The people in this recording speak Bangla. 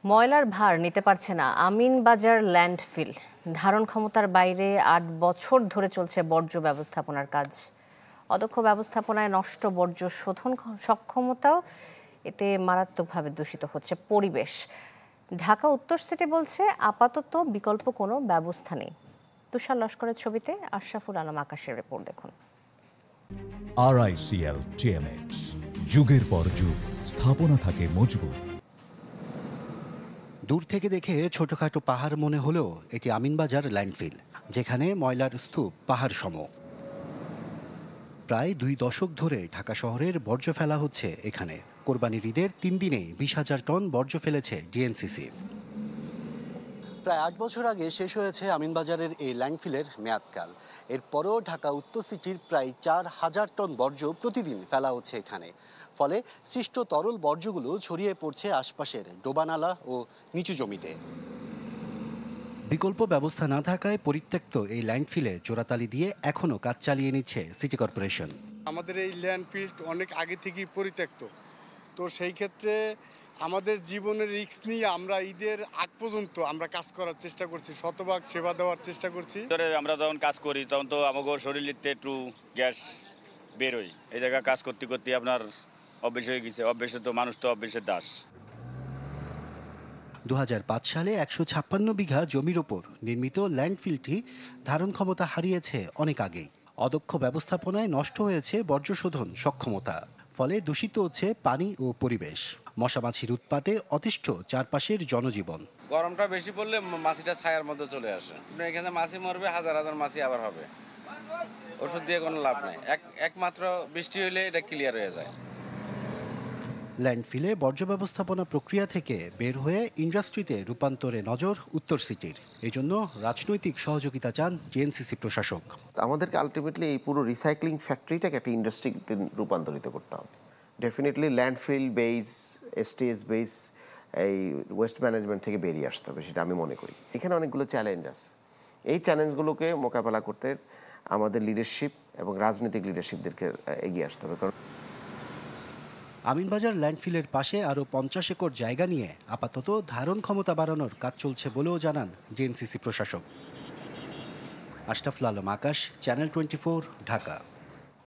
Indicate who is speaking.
Speaker 1: ময়লার ভার নিতে পারছে না আমিনবাজার ল্যান্ডফিল। ধারণ ক্ষমতার বাইরে ৮ বছর ধরে চলছে বর্জ্য ব্যবস্থাপনার কাজ। অদক্ষ ব্যবস্থাপনায় নষ্ট বর্জ্য শোধন সক্ষমতাও এতে মারাত্মকভাবে দূষিত হচ্ছে পরিবেশ। ঢাকা উত্তর সিটি বলছে আপাতত বিকল্প কোনো ব্যবস্থা নেই। তুষার লস্করের ছবিতে আশরাফুল আলম আকাশের রিপোর্ট দেখুন।
Speaker 2: RICL TMX, যুগের পর যুগ স্থাপনা থাকে মজবুত।
Speaker 3: দূর থেকে দেখে ছোটখাটো পাহাড় মনে হলেও এটি আমিনবাজার ল্যান্ডফিল, যেখানে ময়লার স্তূপ পাহাড় সম। প্রায় 2 দশক ধরে ঢাকা শহরের বর্জ্য ফেলা হচ্ছে এখানে। কোরবানির ঈদের 3 দিনে 20,000 টন বর্জ্য ফেলেছে ডিএনসিসি। প্রায় 8 বছর আগে শেষ হয়েছে আমিনবাজারের এই ল্যান্ডফিলের মেয়াদকাল। এরপরও ঢাকা উত্তর সিটির প্রায় 4,000 টন বর্জ্য প্রতিদিন ফেলা হচ্ছে এখানে। ফলে সৃষ্ট তরল বর্জ্যগুলো ছড়িয়ে পড়ছে আশপাশের ডোবানালা ও নিচু জমিতে। বিকল্প ব্যবস্থা না থাকায় পরিত্যক্ত এই ল্যান্ডফিলে চোরাতালি দিয়ে এখনও কাজ চালিয়ে নিচ্ছে সিটি কর্পোরেশন।
Speaker 4: আমাদের এই ল্যান্ডফিল অনেক আগে থেকেই পরিত্যক্ত, তো সেই ক্ষেত্রে আমাদের জীবনের রিস্ক নিয়ে আমরা ঈদের আগ পর্যন্ত আমরা কাজ করার চেষ্টা করছি, শতভাগ সেবা দেওয়ার চেষ্টা করছি।
Speaker 5: আমরা যখন কাজ করি তখন তো আমাদের শরীরেতে একটু গ্যাস বেরোয়। এই জায়গায় কাজ করতে করতে আপনার অভ্যেস হয়ে গেছে। অভ্যেসে তো মানুষ তো অভ্যেসের দাস।
Speaker 3: 2005 সালে 156 বিঘা জমির ওপর নির্মিত ল্যান্ডফিলটি ধারণ ক্ষমতা হারিয়েছে অনেক আগেই। অদক্ষ ব্যবস্থাপনায় নষ্ট হয়েছে বর্জ্য শোধন সক্ষমতা। ফলে দূষিত হচ্ছে পানি ও পরিবেশ। মশামাছির উৎপাতে অতিষ্ঠ চারপাশের জনজীবন।
Speaker 6: গরমটা বেশি পড়লে মাছিটা ছায়ার মধ্যে চলে আসে। এখানে মাছি মরবে, হাজার হাজার মাছি আবার হবে। ওষুধ দিয়ে কোনো লাভ নাই। একমাত্র বৃষ্টি হইলে এটা ক্লিয়ার হয়ে যায়।
Speaker 3: ল্যান্ডফিলে বর্জ্য ব্যবস্থাপনা প্রক্রিয়া থেকে বের হয়ে ইন্ডাস্ট্রিতে রূপান্তরে নজর উত্তর সিটির। এজন্য রাজনৈতিক সহযোগিতা চান ডিএনসিসি প্রশাসক।
Speaker 7: আমাদেরকে আলটিমেটলি এই পুরো রিসাইক্লিং ফ্যাক্টরিটাকে একটা ইন্ডাস্ট্রিতে রূপান্তরিত করতে হবে। Definitely landfill base, STS base এই ওয়েস্ট ম্যানেজমেন্ট থেকে বেরিয়ে আসতে হবে, সেটা আমি মনে করি। এখানে অনেকগুলো চ্যালেঞ্জ আছে। এই চ্যালেঞ্জগুলোকে মোকাবেলা করতে আমাদের লিডারশিপ এবং রাজনৈতিক লিডারশিপদেরকে এগিয়ে আসতে হবে। কারণ
Speaker 3: আমিনবাজার ল্যান্ডফিলের পাশে আরও 50 একর জায়গা নিয়ে আপাতত ধারণ ক্ষমতা বাড়ানোর কাজ চলছে বলেও জানান ডিএনসিসি প্রশাসক। আশরাফুল আলম আকাশ, চ্যানেল 24, ঢাকা।